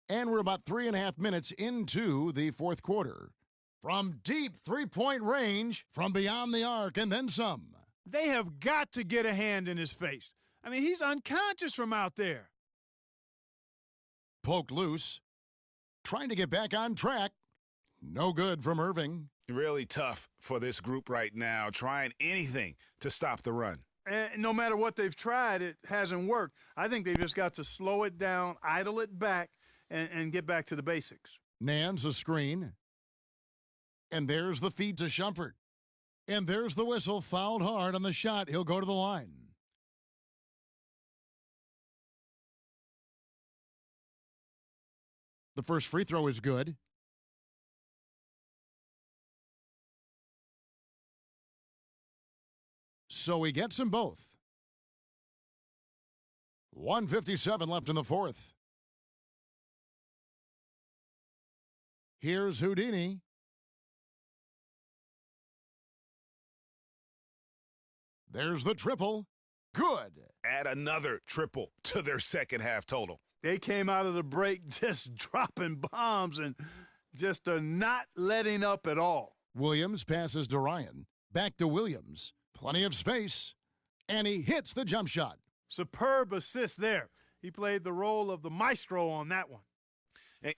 And we're about 3.5 minutes into the fourth quarter. From deep three-point range, from beyond the arc, and then some. They have got to get a hand in his face. I mean, he's unconscious from out there. Poked loose. Trying to get back on track. No good from Irving. Really tough for this group right now, trying anything to stop the run. And no matter what they've tried, it hasn't worked. I think they've just got to slow it down, idle it back, and get back to the basics. Nance a screen. And there's the feed to Shumpert. And there's the whistle, fouled hard on the shot. He'll go to the line. The first free throw is good. So he gets them both. 1:57 left in the fourth. Here's Houdini. There's the triple. Good. Add another triple to their second half total. They came out of the break just dropping bombs and just are not letting up at all. Williams passes to Ryan. Back to Williams. Plenty of space. And he hits the jump shot. Superb assist there. He played the role of the maestro on that one.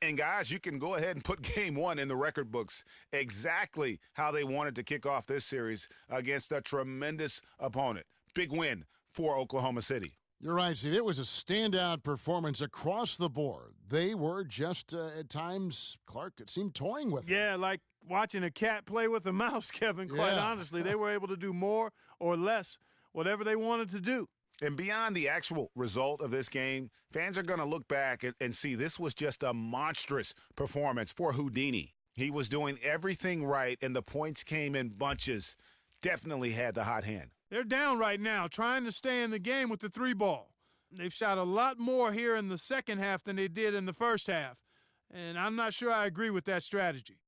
And guys, you can go ahead and put game one in the record books exactly how they wanted to kick off this series against a tremendous opponent. Big win for Oklahoma City. You're right, Steve. It was a standout performance across the board. They were just, at times, Clark, it seemed toying with them. Yeah, like watching a cat play with a mouse, Kevin, quite honestly. They were able to do more or less, whatever they wanted to do. And beyond the actual result of this game, fans are going to look back and see this was just a monstrous performance for Houdini. He was doing everything right, and the points came in bunches. Definitely had the hot hand. They're down right now, trying to stay in the game with the three ball. They've shot a lot more here in the second half than they did in the first half, and I'm not sure I agree with that strategy.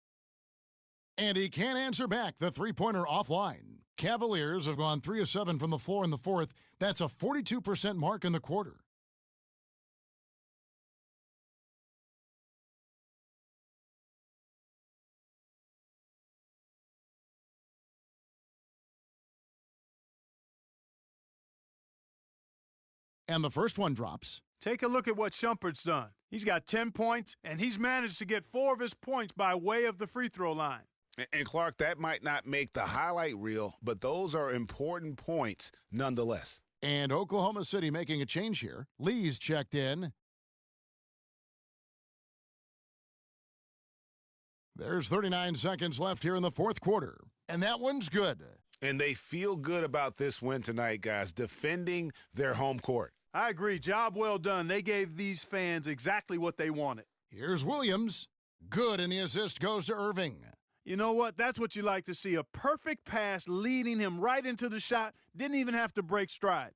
And he can't answer back the three-pointer offline. Cavaliers have gone 3 of 7 from the floor in the fourth. That's a 42% mark in the quarter. And the first one drops. Take a look at what Shumpert's done. He's got 10 points, and he's managed to get 4 of his points by way of the free throw line. And Clark, that might not make the highlight reel, but those are important points nonetheless. And Oklahoma City making a change here. Lee's checked in. There's 39 seconds left here in the fourth quarter. And that one's good. And they feel good about this win tonight, guys, defending their home court. I agree. Job well done. They gave these fans exactly what they wanted. Here's Williams. Good, and the assist goes to Irving. You know what? That's what you like to see. A perfect pass leading him right into the shot. Didn't even have to break stride.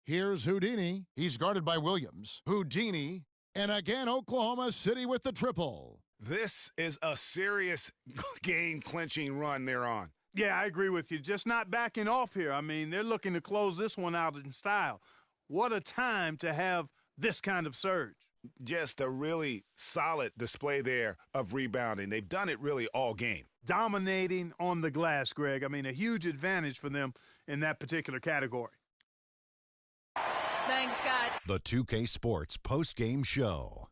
Here's Houdini. He's guarded by Williams. Houdini. And again, Oklahoma City with the triple. This is a serious game-clinching run they're on. Yeah, I agree with you. Just not backing off here. I mean, they're looking to close this one out in style. What a time to have this kind of surge. Just a really solid display there of rebounding. They've done it really all game. Dominating on the glass, Greg. I mean, a huge advantage for them in that particular category. Thanks, Scott. The 2K Sports post-game show.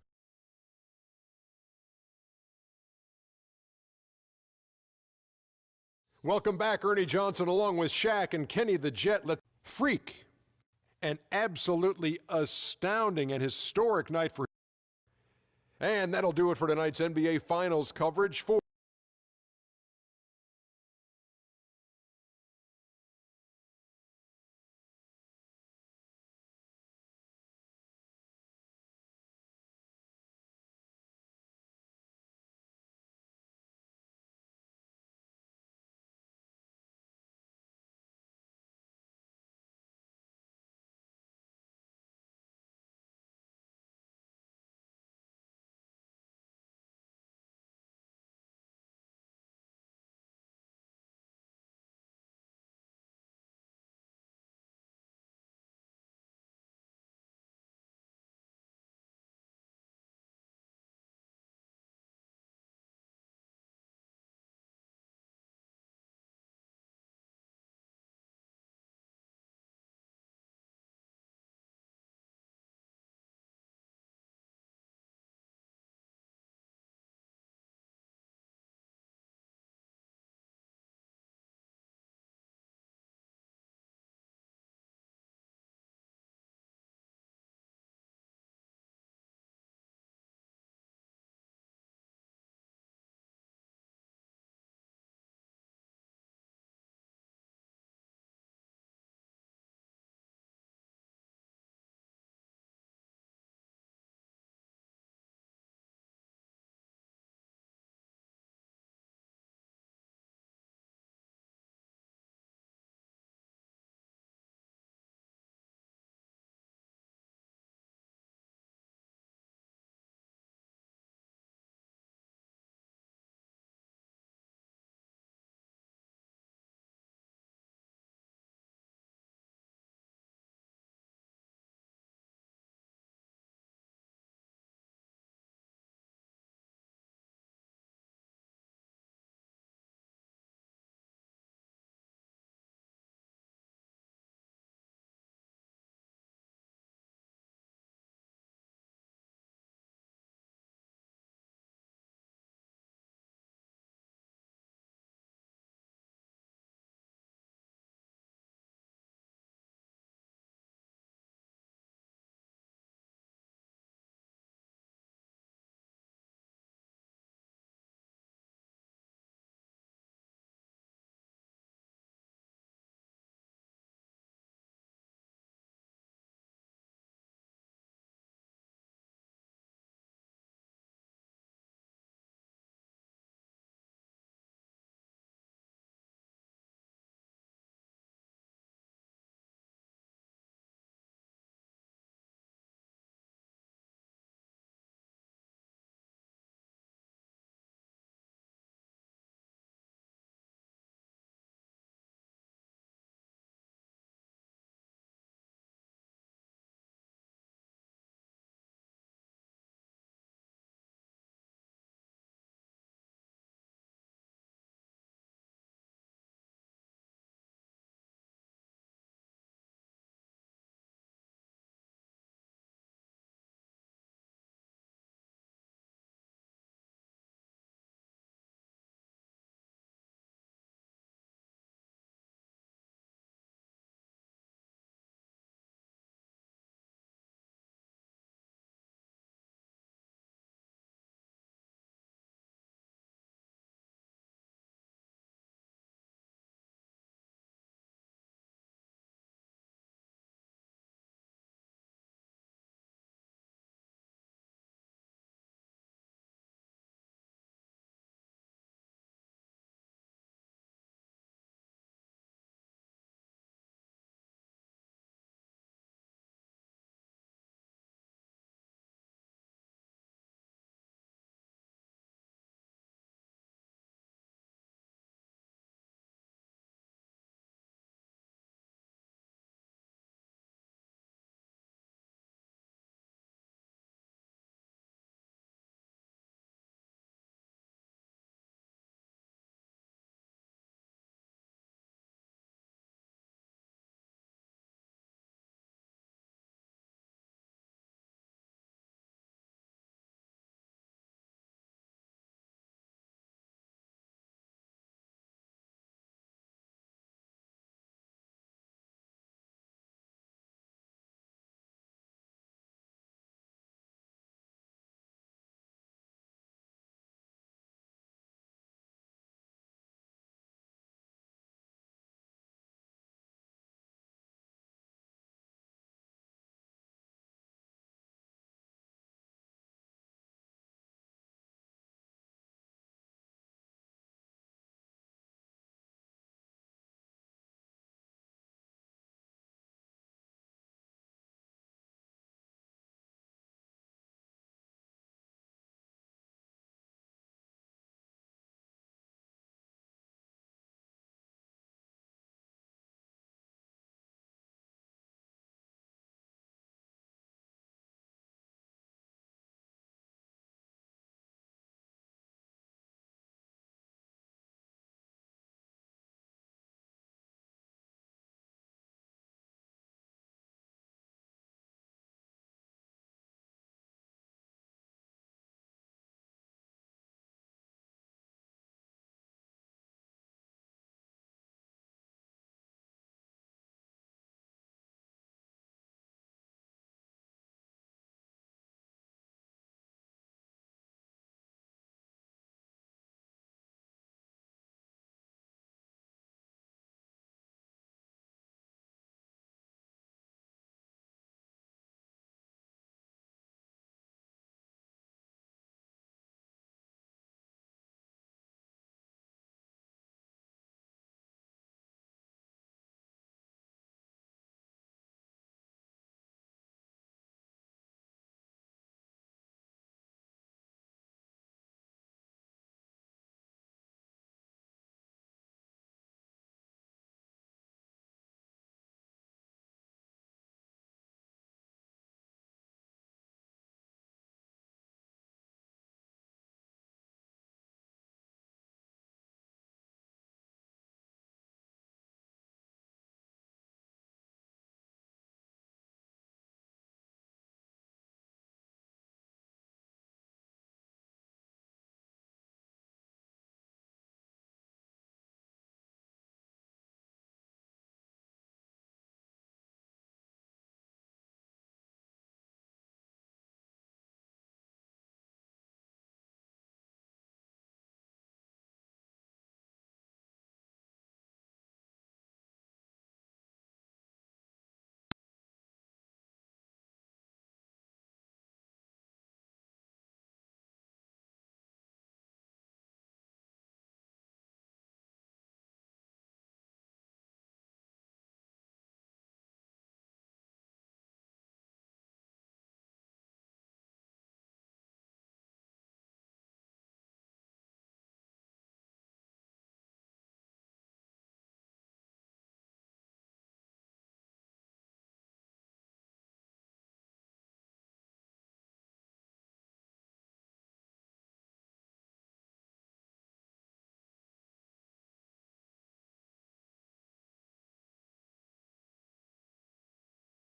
Welcome back, Ernie Johnson, along with Shaq and Kenny the Jet. Freak. An absolutely astounding and historic night for. And that'll do it for tonight's NBA Finals coverage for